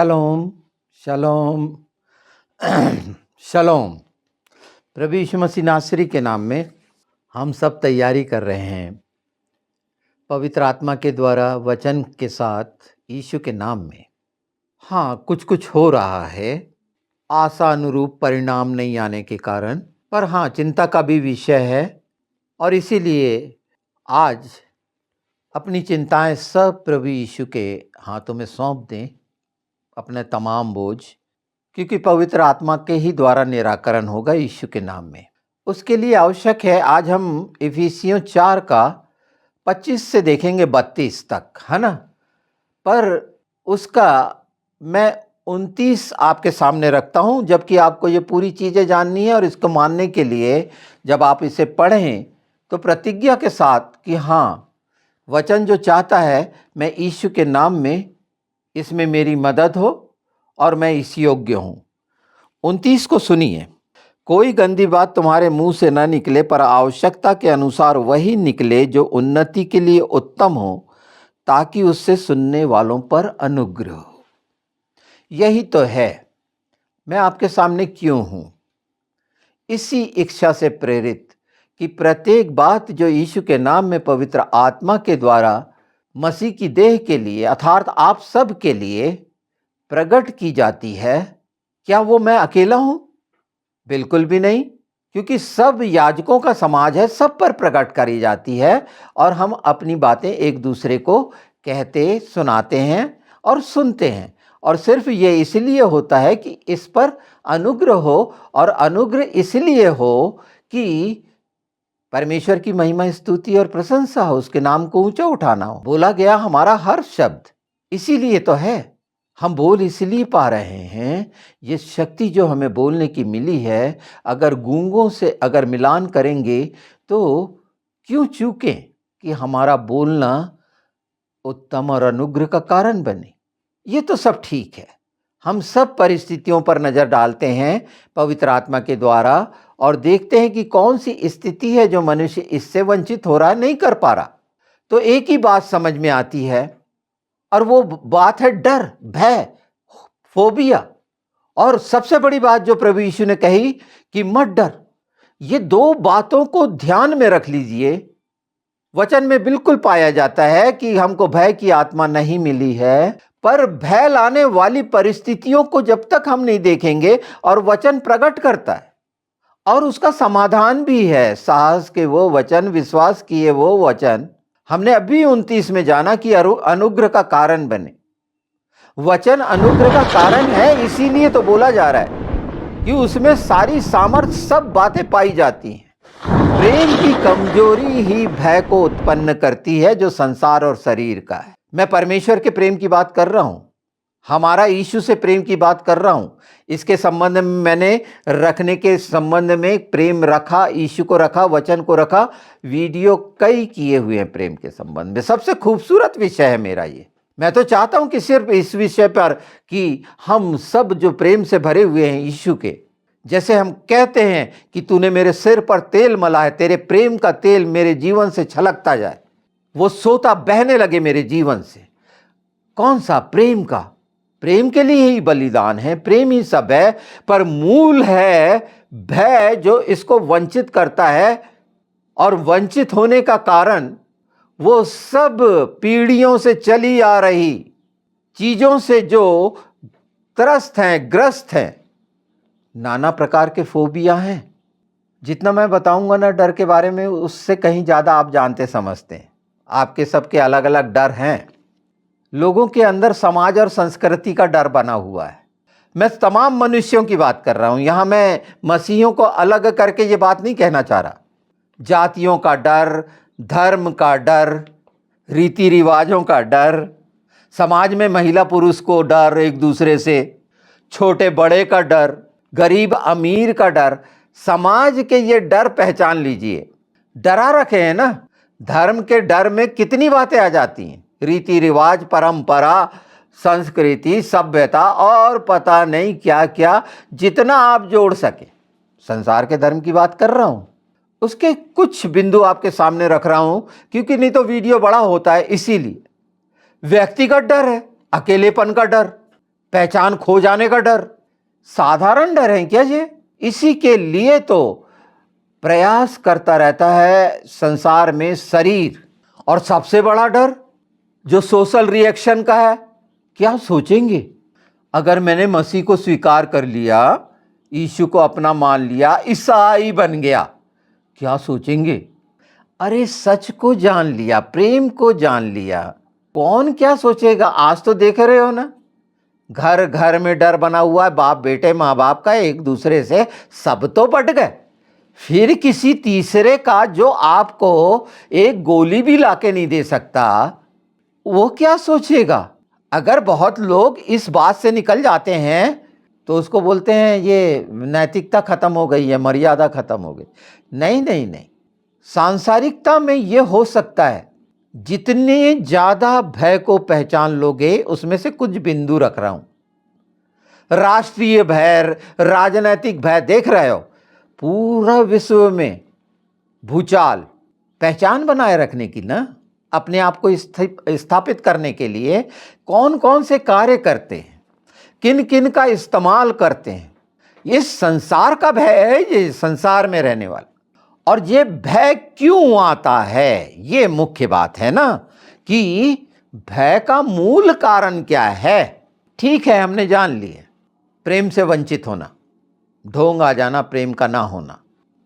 शलोम, शलोम, शलोम। प्रभु यीशु मसीह नासरी के नाम में हम सब तैयारी कर रहे हैं पवित्र आत्मा के द्वारा वचन के साथ यीशु के नाम में। हाँ, कुछ कुछ हो रहा है, आशा अनुरूप परिणाम नहीं आने के कारण, पर हाँ, चिंता का भी विषय है। और इसीलिए आज अपनी चिंताएं सब प्रभु यीशु के हाथों में सौंप दें, अपने तमाम बोझ, क्योंकि पवित्र आत्मा के ही द्वारा निराकरण होगा यीशु के नाम में। उसके लिए आवश्यक है, आज हम इफिसियों 4 का 25 से देखेंगे 32 तक, है ना। पर उसका मैं 29 आपके सामने रखता हूं, जबकि आपको ये पूरी चीज़ें जाननी है और इसको मानने के लिए जब आप इसे पढ़ें तो प्रतिज्ञा के साथ कि हाँ, वचन जो चाहता है मैं यीशु के नाम में इसमें मेरी मदद हो और मैं इस योग्य हूँ। 29 को सुनिए। कोई गंदी बात तुम्हारे मुंह से न निकले, पर आवश्यकता के अनुसार वही निकले जो उन्नति के लिए उत्तम हो, ताकि उससे सुनने वालों पर अनुग्रह हो। यही तो है, मैं आपके सामने क्यों हूँ, इसी इच्छा से प्रेरित कि प्रत्येक बात जो यीशु के नाम में पवित्र आत्मा के द्वारा मसीह की देह के लिए अर्थात आप सब के लिए प्रकट की जाती है, क्या वो मैं अकेला हूं? बिल्कुल भी नहीं, क्योंकि सब याजकों का समाज है, सब पर प्रकट करी जाती है और हम अपनी बातें एक दूसरे को कहते सुनाते हैं और सुनते हैं। और सिर्फ ये इसलिए होता है कि इस पर अनुग्रह हो, और अनुग्रह इसलिए हो कि परमेश्वर की महिमा, स्तुति और प्रशंसा हो, उसके नाम को ऊंचा उठाना हो। बोला गया हमारा हर शब्द इसीलिए तो है, हम बोल इसलिए पा रहे हैं। ये शक्ति जो हमें बोलने की मिली है, अगर गूंगों से अगर मिलान करेंगे तो क्यों चूकें कि हमारा बोलना उत्तम और अनुग्रह का कारण बने। ये तो सब ठीक है, हम सब परिस्थितियों पर नजर डालते हैं पवित्र आत्मा के द्वारा और देखते हैं कि कौन सी स्थिति है जो मनुष्य इससे वंचित हो रहा, नहीं कर पा रहा। तो एक ही बात समझ में आती है, और वो बात है डर, भय, फोबिया। और सबसे बड़ी बात जो प्रभु यीशु ने कही कि मत डर। ये दो बातों को ध्यान में रख लीजिए। वचन में बिल्कुल पाया जाता है कि हमको भय की आत्मा नहीं मिली है, पर भय लाने वाली परिस्थितियों को जब तक हम नहीं देखेंगे, और वचन प्रकट करता है और उसका समाधान भी है, साहस के वो वचन, विश्वास किए वो वचन। हमने अभी 29 में जाना कि अनुग्रह का कारण बने। वचन अनुग्रह का कारण है, इसीलिए तो बोला जा रहा है कि उसमें सारी सामर्थ, सब बातें पाई जाती हैं। प्रेम की कमजोरी ही भय को उत्पन्न करती है, जो संसार और शरीर का है। मैं परमेश्वर के प्रेम की बात कर रहा हूं, हमारा यीशु से प्रेम की बात कर रहा हूं। इसके संबंध में मैंने रखने के संबंध में प्रेम रखा, यीशु को रखा, वचन को रखा, वीडियो कई किए हुए हैं प्रेम के संबंध में। सबसे खूबसूरत विषय है मेरा ये। मैं तो चाहता हूं कि सिर्फ इस विषय पर कि हम सब जो प्रेम से भरे हुए हैं यीशु के, जैसे हम कहते हैं कि तूने मेरे सिर पर तेल मला है, तेरे प्रेम का तेल मेरे जीवन से छलकता जाए, वो सोता बहने लगे मेरे जीवन से। कौन सा? प्रेम का। प्रेम के लिए ही बलिदान है, प्रेम ही सब है, पर मूल है भय जो इसको वंचित करता है। और वंचित होने का कारण वो सब पीढ़ियों से चली आ रही चीजों से जो त्रस्त हैं, ग्रस्त हैं। नाना प्रकार के फोबिया हैं, जितना मैं बताऊंगा ना डर के बारे में, उससे कहीं ज्यादा आप जानते समझते हैं। आपके सबके अलग अलग डर हैं। लोगों के अंदर समाज और संस्कृति का डर बना हुआ है। मैं तमाम मनुष्यों की बात कर रहा हूं, यहां मैं मसीहियों को अलग करके ये बात नहीं कहना चाह रहा। जातियों का डर, धर्म का डर, रीति रिवाजों का डर, समाज में महिला पुरुष को डर, एक दूसरे से, छोटे बड़े का डर, गरीब अमीर का डर, समाज के ये डर पहचान लीजिए। डरा रखे हैं ना। धर्म के डर में कितनी बातें आ जाती हैं, रीति रिवाज, परंपरा, संस्कृति, सभ्यता और पता नहीं क्या क्या, जितना आप जोड़ सके। संसार के धर्म की बात कर रहा हूं, उसके कुछ बिंदु आपके सामने रख रहा हूं, क्योंकि नहीं तो वीडियो बड़ा होता है। इसीलिए व्यक्तिगत डर है, अकेलेपन का डर, पहचान खो जाने का डर। साधारण डर है क्या ये? इसी के लिए तो प्रयास करता रहता है संसार में शरीर। और सबसे बड़ा डर जो सोशल रिएक्शन का है, क्या सोचेंगे अगर मैंने मसीह को स्वीकार कर लिया, यीशु को अपना मान लिया, ईसाई बन गया, क्या सोचेंगे? अरे सच को जान लिया, प्रेम को जान लिया, कौन क्या सोचेगा? आज तो देख रहे हो ना, घर घर में डर बना हुआ है, बाप बेटे माँ बाप का, एक दूसरे से सब तो बट गए, फिर किसी तीसरे का जो आपको एक गोली भी लाके नहीं दे सकता, वो क्या सोचेगा? अगर बहुत लोग इस बात से निकल जाते हैं तो उसको बोलते हैं ये नैतिकता खत्म हो गई है, मर्यादा खत्म हो गई। नहीं नहीं नहीं, सांसारिकता में ये हो सकता है। जितने ज्यादा भय को पहचान लोगे, उसमें से कुछ बिंदु रख रहा हूं। राष्ट्रीय भय, राजनीतिक भय, देख रहे हो पूरा विश्व में भूचाल। पहचान बनाए रखने की ना, अपने आप को स्थापित करने के लिए कौन कौन से कार्य करते हैं, किन किन का इस्तेमाल करते हैं, ये संसार का भय है, ये संसार में रहने वाला। और ये भय क्यों आता है, ये मुख्य बात है ना, कि भय का मूल कारण क्या है। ठीक है, हमने जान लिया, प्रेम से वंचित होना, ढोंग आ जाना, प्रेम का ना होना।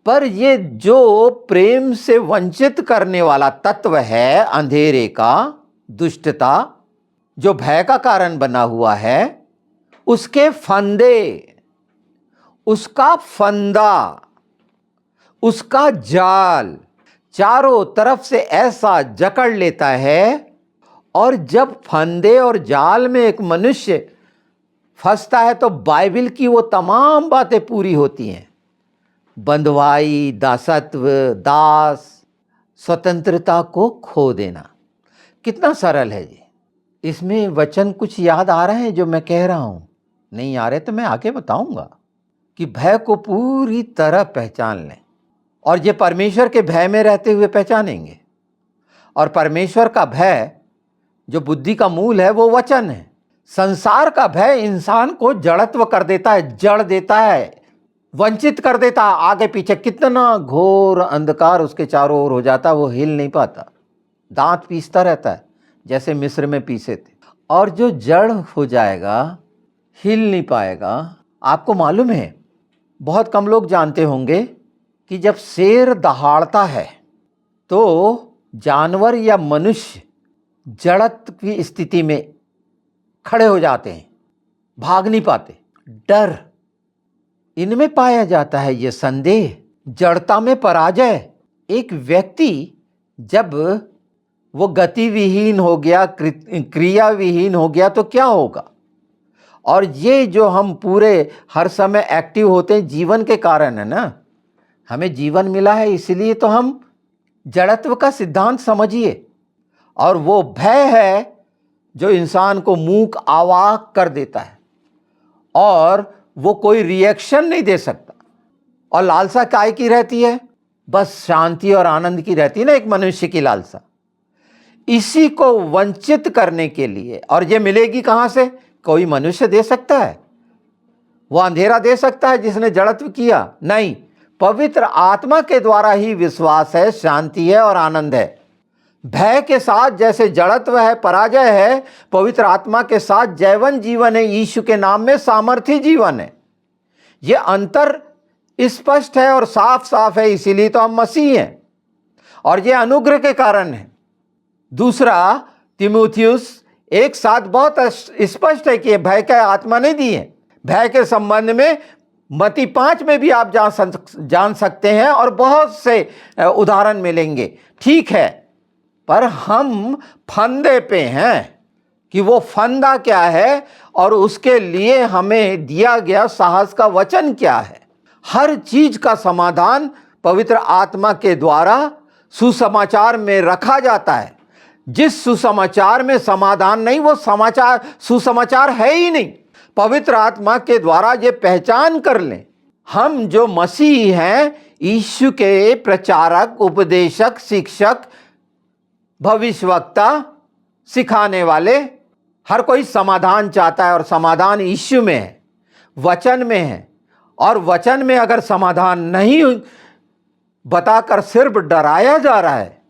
पर ये जो प्रेम से वंचित करने वाला तत्व है, अंधेरे का, दुष्टता, जो भय का कारण बना हुआ है, उसके फंदे, उसका फंदा, उसका जाल चारों तरफ से ऐसा जकड़ लेता है। और जब फंदे और जाल में एक मनुष्य फंसता है तो बाइबल की वो तमाम बातें पूरी होती हैं। बंधुआई, दासत्व, दास, स्वतंत्रता को खो देना। कितना सरल है जी। इसमें वचन कुछ याद आ रहे हैं जो मैं कह रहा हूं? नहीं आ रहे तो मैं आगे बताऊंगा कि भय को पूरी तरह पहचान लें। और ये परमेश्वर के भय में रहते हुए पहचानेंगे। और परमेश्वर का भय जो बुद्धि का मूल है वो वचन है। संसार का भय इंसान को जड़त्व कर देता है, जड़ देता है, वंचित कर देता है। आगे पीछे कितना घोर अंधकार उसके चारों ओर हो जाता है, वो हिल नहीं पाता, दांत पीसता रहता है जैसे मिस्र में पीसे थे। और जो जड़ हो जाएगा, हिल नहीं पाएगा। आपको मालूम है, बहुत कम लोग जानते होंगे कि जब शेर दहाड़ता है तो जानवर या मनुष्य जड़त्व की स्थिति में खड़े हो जाते हैं, भाग नहीं पाते। डर इनमें पाया जाता है, ये संदेह, जड़ता में पराजय। एक व्यक्ति जब वो गतिविहीन हो गया, क्रिया विहीन हो गया तो क्या होगा? और ये जो हम पूरे हर समय एक्टिव होते हैं जीवन के कारण है ना, हमें जीवन मिला है इसलिए तो हम जड़त्व का सिद्धांत समझिए। और वो भय है जो इंसान को मूक अवाक कर देता है और वो कोई रिएक्शन नहीं दे सकता। और लालसा काय की रहती है? बस शांति और आनंद की रहती है ना, एक मनुष्य की लालसा। इसी को वंचित करने के लिए, और ये मिलेगी कहां से? कोई मनुष्य दे सकता है? वो अंधेरा दे सकता है जिसने जड़त्व किया? नहीं, पवित्र आत्मा के द्वारा ही विश्वास है, शांति है और आनंद है। भय के साथ जैसे जड़त्व है, पराजय है, पवित्र आत्मा के साथ जैवन जीवन है, यीशु के नाम में सामर्थी जीवन है। यह अंतर स्पष्ट है और साफ साफ है, इसीलिए तो हम मसीह हैं और यह अनुग्रह के कारण है। दूसरा तीमुथियुस एक साथ बहुत स्पष्ट है कि भय का आत्मा नहीं दी है। भय के संबंध में मत्ती 5 में भी आप जान सकते हैं और बहुत से उदाहरण मिलेंगे। ठीक है, पर हम फंदे पे हैं कि वो फंदा क्या है और उसके लिए हमें दिया गया साहस का वचन क्या है। हर चीज का समाधान पवित्र आत्मा के द्वारा सुसमाचार में रखा जाता है। जिस सुसमाचार में समाधान नहीं, वो सुसमाचार है ही नहीं। पवित्र आत्मा के द्वारा ये पहचान कर लें, हम जो मसीह हैं, यीशु के प्रचारक, उपदेशक, शिक्षक, भविष्यवक्ता, सिखाने वाले, हर कोई समाधान चाहता है और समाधान यीशु में है, वचन में है। और वचन में अगर समाधान नहीं बताकर सिर्फ डराया जा रहा है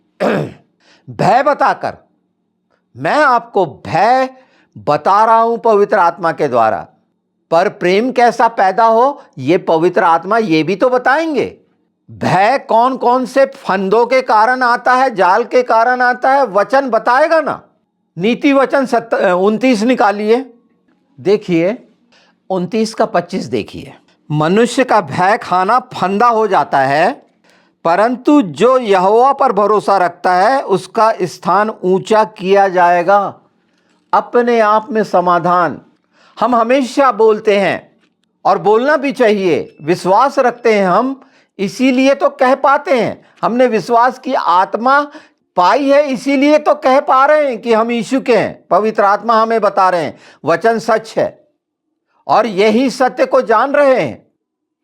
भय बताकर, मैं आपको भय बता रहा हूं पवित्र आत्मा के द्वारा, पर प्रेम कैसा पैदा हो ये पवित्र आत्मा ये भी तो बताएंगे। भय कौन कौन से फंदों के कारण आता है, जाल के कारण आता है, वचन बताएगा ना। नीति वचन 29 निकालिए, देखिए 29 का 25 देखिए। मनुष्य का भय खाना फंदा हो जाता है, परंतु जो यहोवा पर भरोसा रखता है उसका स्थान ऊंचा किया जाएगा। अपने आप में समाधान हम हमेशा बोलते हैं और बोलना भी चाहिए, विश्वास रखते हैं हम, इसीलिए तो कह पाते हैं। हमने विश्वास की आत्मा पाई है, इसीलिए तो कह पा रहे हैं कि हम यीशु के हैं। पवित्र आत्मा हमें बता रहे हैं वचन सच है, और यही सत्य को जान रहे हैं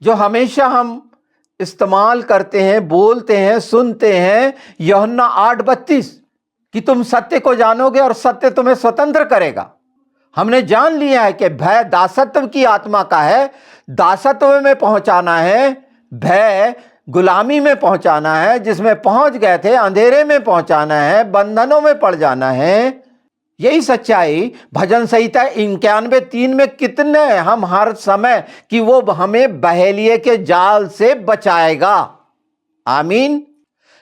जो हमेशा हम इस्तेमाल करते हैं, बोलते हैं, सुनते हैं। यूहन्ना 8:32 कि तुम सत्य को जानोगे और सत्य तुम्हें स्वतंत्र करेगा। हमने जान लिया है कि भय दासत्व की आत्मा का है, दासत्व में पहुंचाना है, भय गुलामी में पहुंचाना है, जिसमें पहुंच गए थे अंधेरे में पहुंचाना है, बंधनों में पड़ जाना है। यही सच्चाई भजन संहिता 91:3 में कितने हम हर समय कि वो हमें बहेलिए के जाल से बचाएगा। आमीन।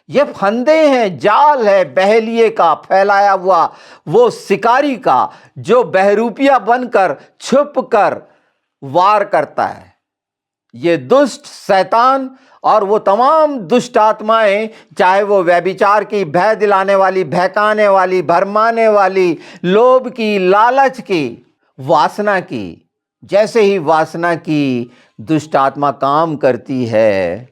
ये फंदे हैं, जाल है बहेलिए का फैलाया हुआ, वो शिकारी का जो बहरूपिया बनकर छुप कर वार करता है। ये दुष्ट शैतान और वो तमाम दुष्ट आत्माएं, चाहे वो व्यभिचार की, भय दिलाने वाली, बहकाने वाली, भरमाने वाली, लोभ की, लालच की, वासना की, जैसे ही वासना की दुष्ट आत्मा काम करती है,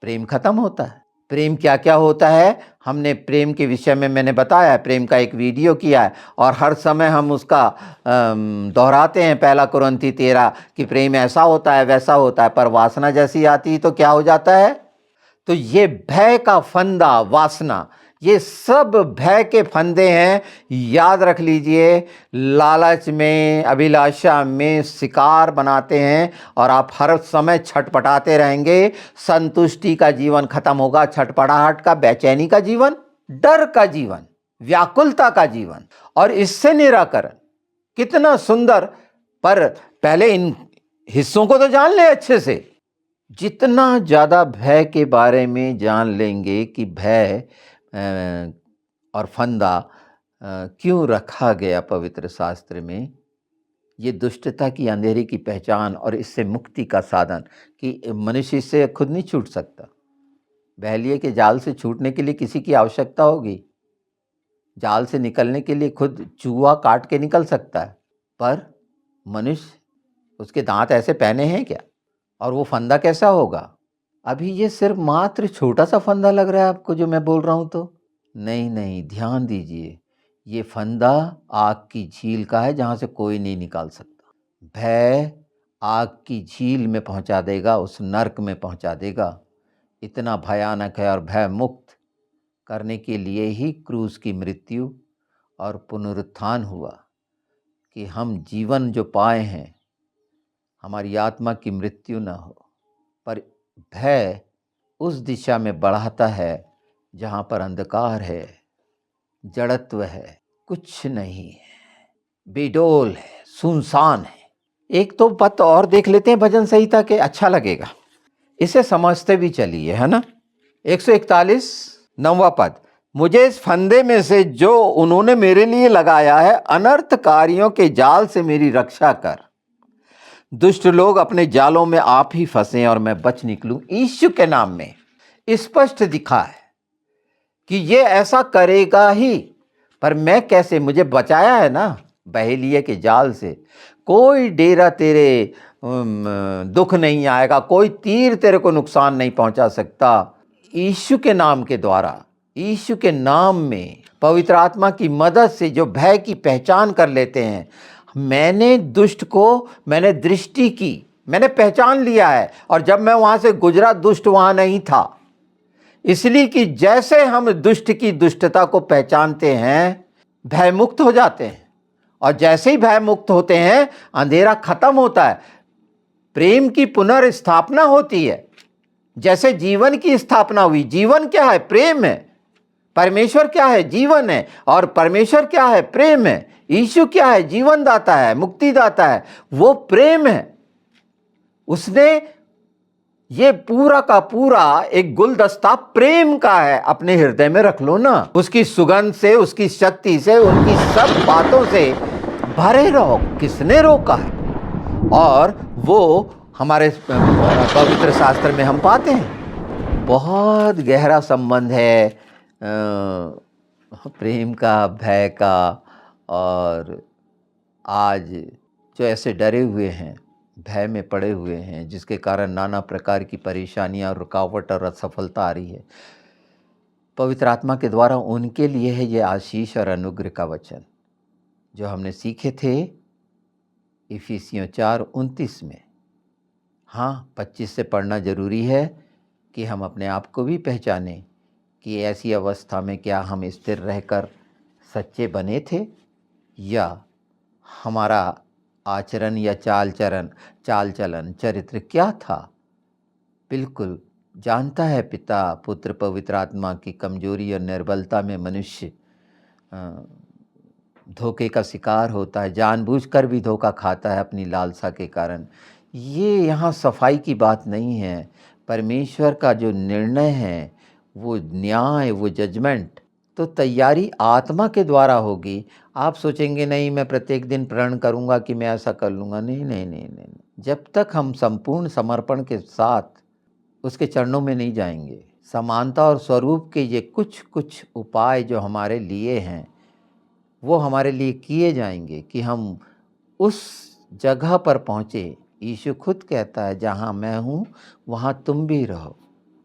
प्रेम खत्म होता है। प्रेम क्या क्या होता है हमने प्रेम के विषय में मैंने बताया है, प्रेम का एक वीडियो किया है और हर समय हम उसका दोहराते हैं। 1 कुरिन्थी 13 कि प्रेम ऐसा होता है वैसा होता है, पर वासना जैसी आती तो क्या हो जाता है। तो ये भय का फंदा, वासना, ये सब भय के फंदे हैं। याद रख लीजिए, लालच में, अभिलाषा में शिकार बनाते हैं और आप हर समय छटपटाते रहेंगे। संतुष्टि का जीवन खत्म होगा, छटपटाहट का, बेचैनी का जीवन, डर का जीवन, व्याकुलता का जीवन। और इससे निराकरण कितना सुंदर। पर पहले इन हिस्सों को तो जान ले अच्छे से। जितना ज़्यादा भय के बारे में जान लेंगे कि भय और फंदा क्यों रखा गया पवित्र शास्त्र में, ये दुष्टता की अंधेरे की पहचान और इससे मुक्ति का साधन, कि मनुष्य इससे खुद नहीं छूट सकता। बहेलिए के जाल से छूटने के लिए किसी की आवश्यकता होगी। जाल से निकलने के लिए खुद चूहा काट के निकल सकता है, पर मनुष्य, उसके दांत ऐसे पहने हैं क्या? और वो फंदा कैसा होगा? अभी ये सिर्फ मात्र छोटा सा फंदा लग रहा है आपको जो मैं बोल रहा हूँ तो? नहीं, ध्यान दीजिए, ये फंदा आग की झील का है जहाँ से कोई नहीं निकाल सकता। भय आग की झील में पहुँचा देगा, उस नर्क में पहुँचा देगा। इतना भयानक है। और भय मुक्त करने के लिए ही क्रूस की मृत्यु और पुनरुत्थान हुआ, कि हम जीवन जो पाए हैं, हमारी आत्मा की मृत्यु न हो। पर भय उस दिशा में बढ़ाता है जहाँ पर अंधकार है, जड़त्व है, कुछ नहीं है, बेडोल है, सुनसान है। एक तो पद और देख लेते हैं भजन संहिता के, अच्छा लगेगा, इसे समझते भी चलिए, है ना। 141 9वां पद, मुझे इस फंदे में से जो उन्होंने मेरे लिए लगाया है, अनर्थकारियों के जाल से मेरी रक्षा कर। दुष्ट लोग अपने जालों में आप ही फंसे और मैं बच निकलूं। यीशु के नाम में स्पष्ट दिखा है कि ये ऐसा करेगा ही। पर मैं कैसे, मुझे बचाया है ना बहेलिए के जाल से। कोई डेरा तेरे दुख नहीं आएगा, कोई तीर तेरे को नुकसान नहीं पहुंचा सकता। यीशु के नाम के द्वारा, यीशु के नाम में, पवित्र आत्मा की मदद से जो भय की पहचान कर लेते हैं। मैंने दुष्ट को, मैंने दृष्टि की, मैंने पहचान लिया है। और जब मैं वहां से गुजरा, दुष्ट वहां नहीं था। इसलिए कि जैसे हम दुष्ट की दुष्टता को पहचानते हैं, भय मुक्त हो जाते हैं और जैसे ही भय मुक्त होते हैं, अंधेरा खत्म होता है, प्रेम की पुनर्स्थापना होती है। जैसे जीवन की स्थापना हुई। जीवन क्या है? प्रेम है। परमेश्वर क्या है? जीवन है। और परमेश्वर क्या है? प्रेम है। यीशु क्या है? जीवन दाता है, मुक्ति दाता है, वो प्रेम है। उसने ये पूरा का पूरा एक गुलदस्ता प्रेम का है, अपने हृदय में रख लो ना। उसकी सुगंध से, उसकी शक्ति से, उनकी सब बातों से भरे रहो। किसने रोका है? और वो हमारे पवित्र शास्त्र में हम पाते हैं, बहुत गहरा संबंध है प्रेम का, भय का। और आज जो ऐसे डरे हुए हैं, भय में पड़े हुए हैं, जिसके कारण नाना प्रकार की परेशानियां, रुकावट और असफलता आ रही है, पवित्र आत्मा के द्वारा उनके लिए है ये आशीष और अनुग्रह का वचन जो हमने सीखे थे इफिसियों 4:29 में। हाँ, 25 से पढ़ना ज़रूरी है कि हम अपने आप को भी पहचानें कि ऐसी अवस्था में क्या हम स्थिर रहकर सच्चे बने थे, या हमारा आचरण या चाल चलन चरित्र क्या था। बिल्कुल जानता है पिता, पुत्र, पवित्र आत्मा की कमजोरी और निर्बलता में मनुष्य धोखे का शिकार होता है, जानबूझकर भी धोखा खाता है अपनी लालसा के कारण। ये यहाँ सफाई की बात नहीं है। परमेश्वर का जो निर्णय है, वो न्याय, वो जजमेंट, तो तैयारी आत्मा के द्वारा होगी। आप सोचेंगे नहीं मैं प्रत्येक दिन प्रण करूँगा कि मैं ऐसा कर लूँगा। नहीं नहीं नहीं नहीं, जब तक हम संपूर्ण समर्पण के साथ उसके चरणों में नहीं जाएंगे। समानता और स्वरूप के ये कुछ कुछ उपाय जो हमारे लिए हैं, वो हमारे लिए किए जाएंगे कि हम उस जगह पर पहुँचे। यीशु खुद कहता है, जहाँ मैं हूँ वहाँ तुम भी रहो।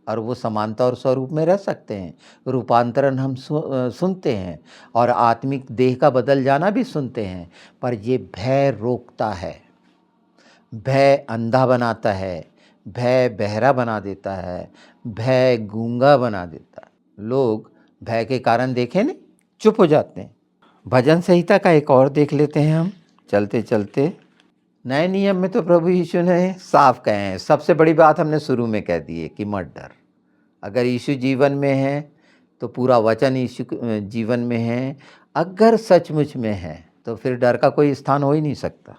और वो समानता और स्वरूप में रह सकते हैं। रूपांतरण हम सुनते हैं, और आत्मिक देह का बदल जाना भी सुनते हैं। पर ये भय रोकता है, भय अंधा बनाता है, भय बहरा बना देता है, भय गूंगा बना देता है। लोग भय के कारण देखें नहीं, चुप हो जाते हैं। भजन संहिता का एक और देख लेते हैं हम चलते चलते। नए नियम में तो प्रभु यीशु ने साफ कहे हैं, सबसे बड़ी बात हमने शुरू में कह दी है कि मत डर। अगर यीशु जीवन में है तो पूरा वचन यीशु जीवन में है। अगर सचमुच में है तो फिर डर का कोई स्थान हो ही नहीं सकता,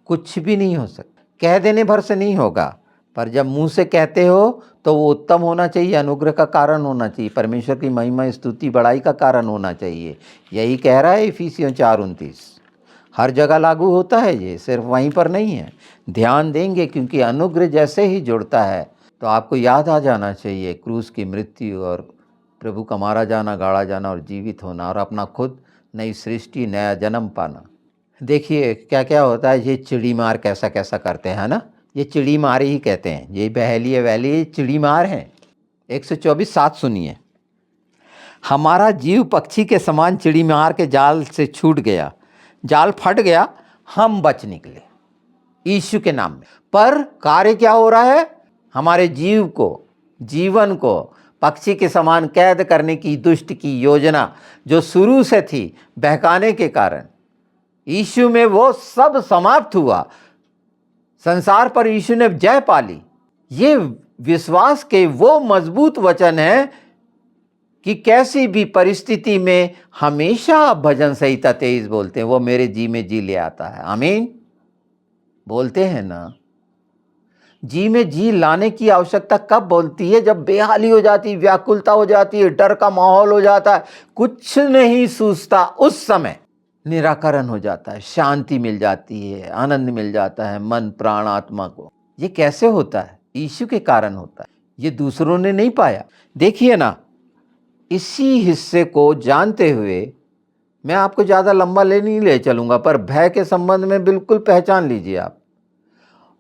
कुछ भी नहीं हो सकता। कह देने भर से नहीं होगा, पर जब मुंह से कहते हो तो वो उत्तम होना चाहिए, अनुग्रह का कारण होना चाहिए, परमेश्वर की महिमा, स्तुति, बड़ाई का कारण होना चाहिए। यही कह रहा है इफिसियों 4:29। हर जगह लागू होता है ये, सिर्फ वहीं पर नहीं है। ध्यान देंगे, क्योंकि अनुग्रह जैसे ही जुड़ता है तो आपको याद आ जाना चाहिए क्रूस की मृत्यु और प्रभु का मारा जाना, गाड़ा जाना और जीवित होना, और अपना खुद नई सृष्टि, नया जन्म पाना। देखिए क्या क्या होता है। ये चिड़ी मार कैसा कैसा करते हैं ना, ये चिड़ी मार ही कहते हैं। ये बहली है वैली चिड़ी मार है। 124:7 सुनिए। हमारा जीव पक्षी के समान चिड़ी मार के जाल से छूट गया, जाल फट गया, हम बच निकले यीशु के नाम में। पर कार्य क्या हो रहा है? हमारे जीव को, जीवन को पक्षी के समान कैद करने की दुष्ट की योजना जो शुरू से थी, बहकाने के कारण यीशु में वो सब समाप्त हुआ। संसार पर यीशु ने जय पाली। ये विश्वास के वो मजबूत वचन है कि कैसी भी परिस्थिति में हमेशा भजन संहिता 23 बोलते हैं, वो मेरे जी में जी ले आता है। आमीन बोलते हैं ना। जी में जी लाने की आवश्यकता कब बोलती है? जब बेहाली हो जाती, व्याकुलता हो जाती है, डर का माहौल हो जाता है, कुछ नहीं सूझता, उस समय निराकरण हो जाता है, शांति मिल जाती है, आनंद मिल जाता है मन, प्राण, आत्मा को। ये कैसे होता है? यीशु के कारण होता है। ये दूसरों ने नहीं पाया। देखिए ना, इसी हिस्से को जानते हुए मैं आपको ज़्यादा लंबा नहीं ले चलूँगा, पर भय के संबंध में बिल्कुल पहचान लीजिए आप।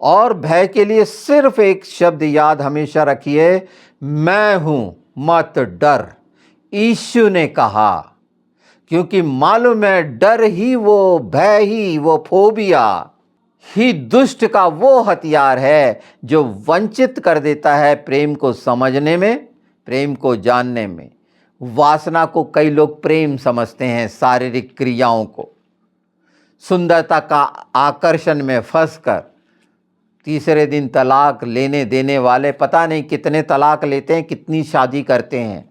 और भय के लिए सिर्फ एक शब्द याद हमेशा रखिए, मैं हूं, मत डर। यीशु ने कहा, क्योंकि मालूम है डर ही, वो भय ही, वो फोबिया ही दुष्ट का वो हथियार है जो वंचित कर देता है प्रेम को समझने में, प्रेम को जानने में। वासना को कई लोग प्रेम समझते हैं, शारीरिक क्रियाओं को, सुंदरता का आकर्षण में फंसकर तीसरे दिन तलाक लेने देने वाले पता नहीं कितने तलाक लेते हैं, कितनी शादी करते हैं,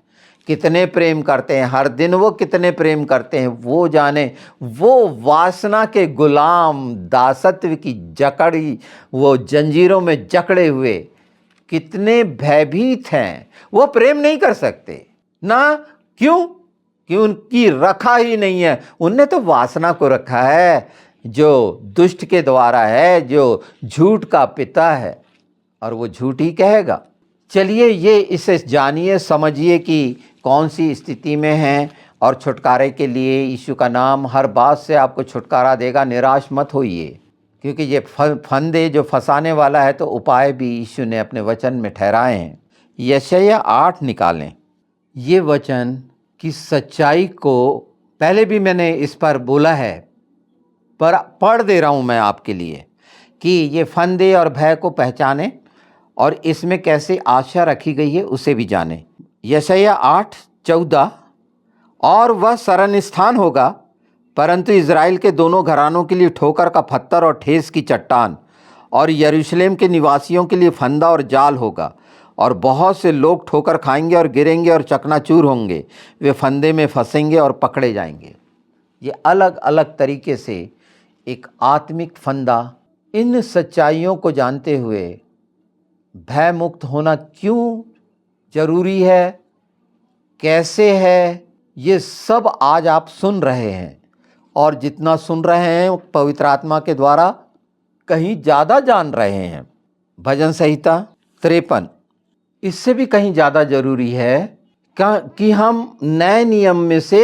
कितने प्रेम करते हैं, हर दिन वो कितने प्रेम करते हैं वो जाने। वो वासना के गुलाम, दासत्व की जकड़ी, वो जंजीरों में जकड़े हुए कितने भयभीत हैं, वो प्रेम नहीं कर सकते ना। क्यों? कि उनकी रखा ही नहीं है, उनने तो वासना को रखा है जो दुष्ट के द्वारा है, जो झूठ का पिता है, और वो झूठ ही कहेगा। चलिए ये इसे जानिए, समझिए कि कौन सी स्थिति में हैं, और छुटकारे के लिए यीशु का नाम हर बात से आपको छुटकारा देगा। निराश मत होइए, क्योंकि ये फंदे जो फंसाने वाला है, तो उपाय भी यीशु ने अपने वचन में ठहराए हैं। यशायाह 8 निकालें। ये वचन की सच्चाई को पहले भी मैंने इस पर बोला है, पर पढ़ दे रहा हूँ मैं आपके लिए कि ये फंदे और भय को पहचाने और इसमें कैसे आशा रखी गई है उसे भी जाने। यशायाह 8:14, और वह शरण स्थान होगा, परंतु इज़राइल के दोनों घरानों के लिए ठोकर का पत्थर और ठेस की चट्टान, और यरूशलेम के निवासियों के लिए फंदा और जाल होगा। और बहुत से लोग ठोकर खाएंगे और गिरेंगे और चकनाचूर होंगे, वे फंदे में फंसेंगे और पकड़े जाएंगे। ये अलग अलग तरीके से एक आत्मिक फंदा। इन सच्चाइयों को जानते हुए भय मुक्त होना क्यों जरूरी है, कैसे है, ये सब आज आप सुन रहे हैं, और जितना सुन रहे हैं पवित्र आत्मा के द्वारा कहीं ज़्यादा जान रहे हैं। भजन संहिता 53 इससे भी कहीं ज़्यादा जरूरी है कि हम नए नियम में से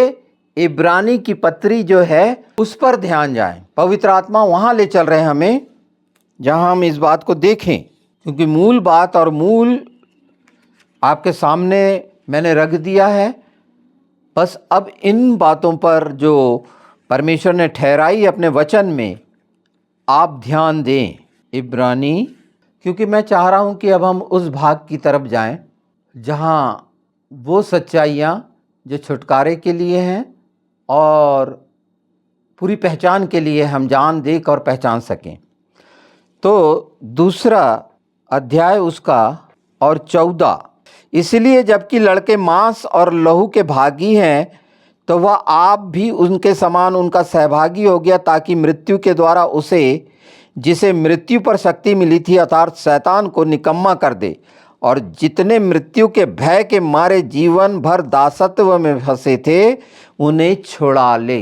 इब्रानी की पत्री जो है उस पर ध्यान जाएं। पवित्र आत्मा वहाँ ले चल रहे हैं हमें जहाँ हम इस बात को देखें, क्योंकि मूल बात और मूल आपके सामने मैंने रख दिया है। बस अब इन बातों पर जो परमेश्वर ने ठहराई अपने वचन में आप ध्यान दें। इब्रानी, क्योंकि मैं चाह रहा हूं कि अब हम उस भाग की तरफ जाएं जहां वो सच्चाइयां जो छुटकारे के लिए हैं और पूरी पहचान के लिए हम जान देख और पहचान सकें। तो दूसरा अध्याय उसका और 14, इसलिए जबकि लड़के मांस और लहू के भागी हैं, तो वह आप भी उनके समान उनका सहभागी हो गया, ताकि मृत्यु के द्वारा उसे, जिसे मृत्यु पर शक्ति मिली थी, अर्थात शैतान को निकम्मा कर दे, और जितने मृत्यु के भय के मारे जीवन भर दासत्व में फंसे थे उन्हें छुड़ा ले।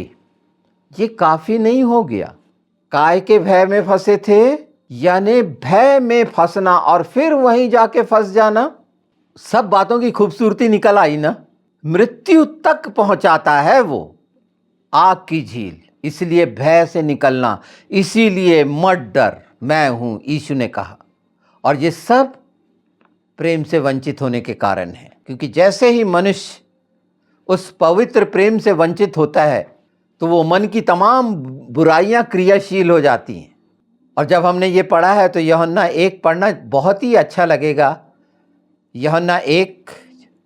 ये काफ़ी नहीं हो गया? काय के भय में फंसे थे, यानी भय में फंसना और फिर वहीं जाके फंस जाना। सब बातों की खूबसूरती निकल आई ना। मृत्यु तक पहुंचाता है वो आग की झील, इसलिए भय से निकलना, इसीलिए मत डर, मैं हूं, यीशु ने कहा। और ये सब प्रेम से वंचित होने के कारण है, क्योंकि जैसे ही मनुष्य उस पवित्र प्रेम से वंचित होता है तो वो मन की तमाम बुराइयां क्रियाशील हो जाती हैं। और जब हमने ये पढ़ा है तो यूहन्ना 1 पढ़ना बहुत ही अच्छा लगेगा। यूहन्ना 1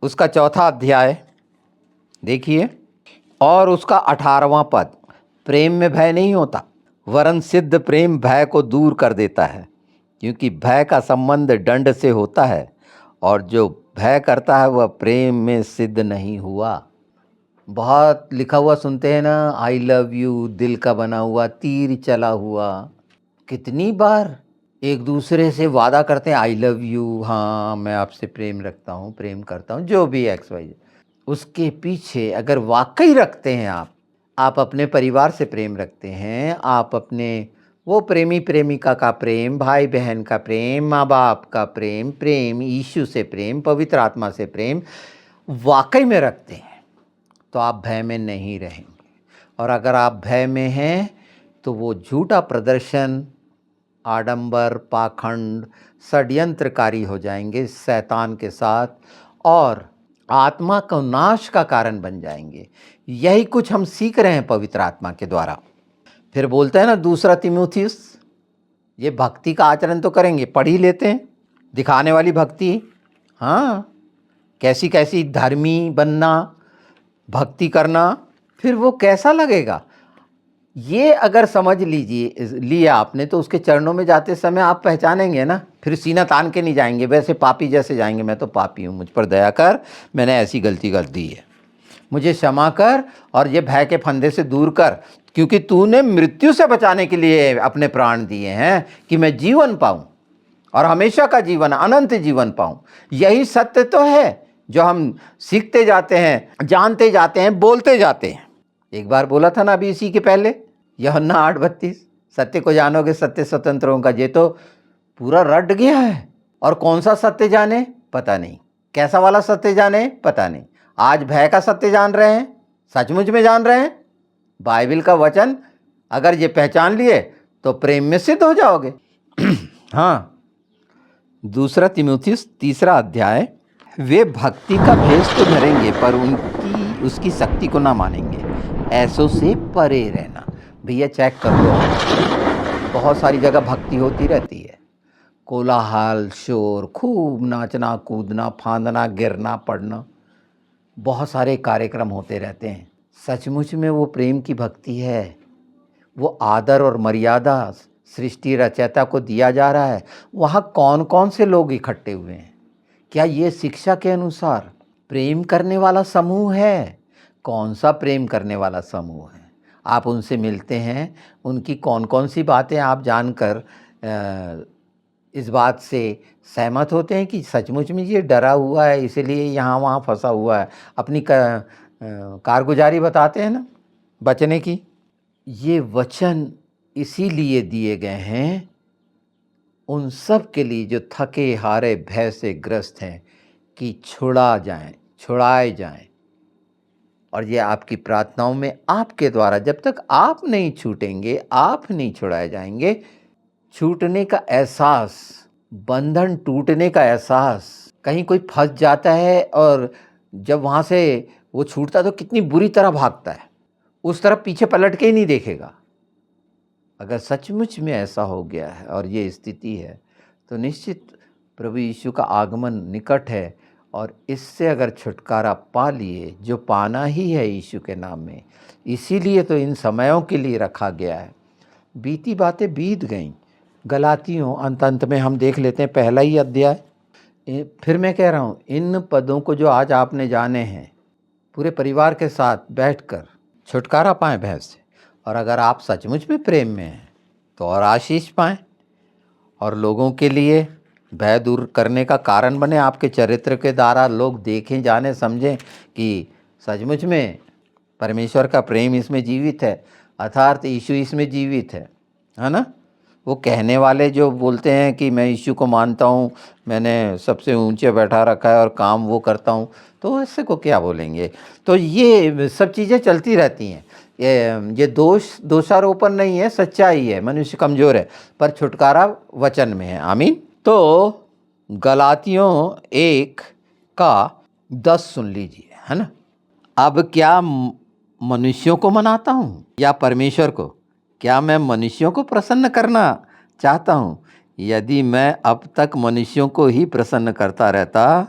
उसका 4 अध्याय देखिए और उसका 18वां पद। प्रेम में भय नहीं होता, वरन सिद्ध प्रेम भय को दूर कर देता है, क्योंकि भय का संबंध दंड से होता है, और जो भय करता है वह प्रेम में सिद्ध नहीं हुआ। बहुत लिखा हुआ सुनते हैं ना, आई लव यू, दिल का बना हुआ, तीर चला हुआ। कितनी बार एक दूसरे से वादा करते हैं, आई लव यू, हाँ मैं आपसे प्रेम रखता हूँ, प्रेम करता हूँ, जो भी एक्स वाई। उसके पीछे अगर वाकई रखते हैं आप अपने परिवार से प्रेम रखते हैं, आप अपने वो प्रेमी प्रेमिका का प्रेम, भाई बहन का प्रेम, माँ बाप का प्रेम, प्रेम यीशु से प्रेम, पवित्र आत्मा से प्रेम वाकई में रखते हैं, तो आप भय में नहीं रहेंगे। और अगर आप भय में हैं तो वो झूठा प्रदर्शन, आडंबर, पाखंड, षड्यंत्रकारी हो जाएंगे शैतान के साथ, और आत्मा को नाश का कारण बन जाएंगे। यही कुछ हम सीख रहे हैं पवित्र आत्मा के द्वारा। फिर बोलते हैं ना 2 तीमुथियुस, ये भक्ति का आचरण तो करेंगे, पढ़ ही लेते हैं, दिखाने वाली भक्ति। हाँ, कैसी कैसी धर्मी बनना, भक्ति करना, फिर वो कैसा लगेगा? ये अगर समझ लीजिए लिया आपने, तो उसके चरणों में जाते समय आप पहचानेंगे ना, फिर सीना तान के नहीं जाएंगे वैसे पापी जैसे जाएंगे, मैं तो पापी हूँ, मुझ पर दया कर, मैंने ऐसी गलती कर दी है, मुझे क्षमा कर और ये भय के फंदे से दूर कर, क्योंकि तूने मृत्यु से बचाने के लिए अपने प्राण दिए हैं कि मैं जीवन पाऊं और हमेशा का जीवन, अनंत जीवन पाऊं। यही सत्य तो है जो हम सीखते जाते हैं, जानते जाते हैं, बोलते जाते हैं। एक बार बोला था ना अभी इसी के पहले, यूहन्ना 8:32, सत्य को जानोगे सत्य स्वतंत्र होगा। ये तो पूरा रट गया है। और कौन सा सत्य जाने पता नहीं, कैसा वाला सत्य जाने पता नहीं। आज भय का सत्य जान रहे हैं, सचमुच में जान रहे हैं। बाइबल का वचन अगर ये पहचान लिए तो प्रेम में सिद्ध हो जाओगे। हाँ, 2 तीमुथियुस 3 अध्याय, वे भक्ति का भेष तो धरेंगे पर उसकी शक्ति को ना मानेंगे, ऐसों से परे रहना। भैया चेक कर लो, बहुत सारी जगह भक्ति होती रहती है, कोलाहल, शोर, खूब नाचना कूदना, फांदना, गिरना पड़ना, बहुत सारे कार्यक्रम होते रहते हैं। सचमुच में वो प्रेम की भक्ति है? वो आदर और मर्यादा सृष्टि रचयिता को दिया जा रहा है? वहाँ कौन कौन से लोग इकट्ठे हुए हैं? क्या ये शिक्षा के अनुसार प्रेम करने वाला समूह है? कौन सा प्रेम करने वाला समूह है? आप उनसे मिलते हैं, उनकी कौन कौन सी बातें आप जानकर इस बात से सहमत होते हैं कि सचमुच में ये डरा हुआ है, इसीलिए यहाँ वहाँ फंसा हुआ है? अपनी कारगुजारी बताते हैं ना बचने की। ये वचन इसीलिए दिए गए हैं उन सब के लिए जो थके हारे भय से ग्रस्त हैं, कि छुड़ाए जाएं। और ये आपकी प्रार्थनाओं में आपके द्वारा, जब तक आप नहीं छूटेंगे, आप नहीं छुड़ाए जाएंगे, छूटने का एहसास, बंधन टूटने का एहसास। कहीं कोई फंस जाता है और जब वहाँ से वो छूटता तो कितनी बुरी तरह भागता है, उस तरफ पीछे पलट के ही नहीं देखेगा। अगर सचमुच में ऐसा हो गया है और ये स्थिति है, तो निश्चित प्रभु यीशु का आगमन निकट है, और इससे अगर छुटकारा पा लिए, जो पाना ही है यीशु के नाम में, इसीलिए तो इन समयों के लिए रखा गया है। बीती बातें बीत गईं। गलातियों अंत में हम देख लेते हैं 1 अध्याय। फिर मैं कह रहा हूँ, इन पदों को जो आज आपने जाने हैं, पूरे परिवार के साथ बैठकर छुटकारा पाएं भय से। और अगर आप सचमुच में प्रेम में हैं तो और आशीष पाएं, और लोगों के लिए भय दूर करने का कारण बने। आपके चरित्र के द्वारा लोग देखें, जाने, समझें कि सचमुच में परमेश्वर का प्रेम इसमें जीवित है, अर्थात यीशु इसमें जीवित है ना। वो कहने वाले जो बोलते हैं कि मैं यीशु को मानता हूँ, मैंने सबसे ऊंचे बैठा रखा है और काम वो करता हूँ, तो इससे को क्या बोलेंगे। तो ये सब चीज़ें चलती रहती हैं। ये दोषारोपण नहीं है, सच्चाई है। मनुष्य कमज़ोर है पर छुटकारा वचन में है। आमीन। तो गलातियों 1:10 सुन लीजिए, है ना। अब क्या मनुष्यों को मनाता हूँ या परमेश्वर को? क्या मैं मनुष्यों को प्रसन्न करना चाहता हूँ? यदि मैं अब तक मनुष्यों को ही प्रसन्न करता रहता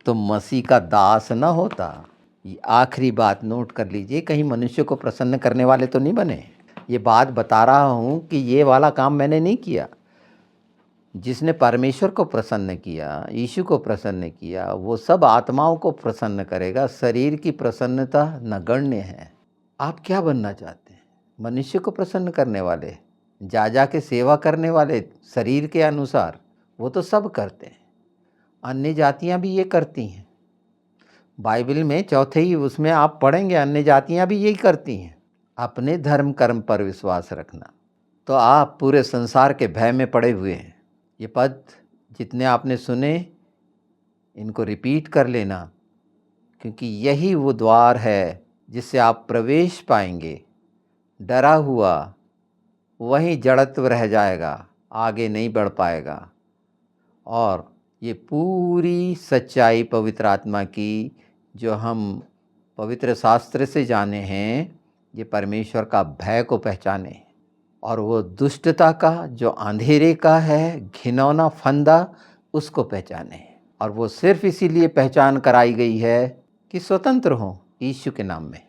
तो मसीह का दास न होता। ये आखिरी बात नोट कर लीजिए, कहीं मनुष्य को प्रसन्न करने वाले तो नहीं बने। ये बात बता रहा हूँ कि ये वाला काम मैंने नहीं किया। जिसने परमेश्वर को प्रसन्न किया, यीशु को प्रसन्न किया, वो सब आत्माओं को प्रसन्न करेगा। शरीर की प्रसन्नता नगण्य है। आप क्या बनना चाहते हैं? मनुष्य को प्रसन्न करने वाले, जा के सेवा करने वाले शरीर के अनुसार? वो तो सब करते हैं, अन्य जातियां भी ये करती हैं। बाइबल में चौथे ही उसमें आप पढ़ेंगे, अन्य जातियां भी यही करती हैं। अपने धर्म कर्म पर विश्वास रखना। तो आप पूरे संसार के भय में पड़े हुए हैं। ये पद जितने आपने सुने, इनको रिपीट कर लेना, क्योंकि यही वो द्वार है जिससे आप प्रवेश पाएंगे। डरा हुआ वहीं जड़त्व रह जाएगा, आगे नहीं बढ़ पाएगा। और ये पूरी सच्चाई पवित्र आत्मा की जो हम पवित्र शास्त्र से जाने हैं, ये परमेश्वर का भय को पहचाने, और वो दुष्टता का जो अंधेरे का है घिनौना फंदा, उसको पहचाने। और वो सिर्फ इसीलिए पहचान कराई गई है कि स्वतंत्र हों यीशु के नाम में।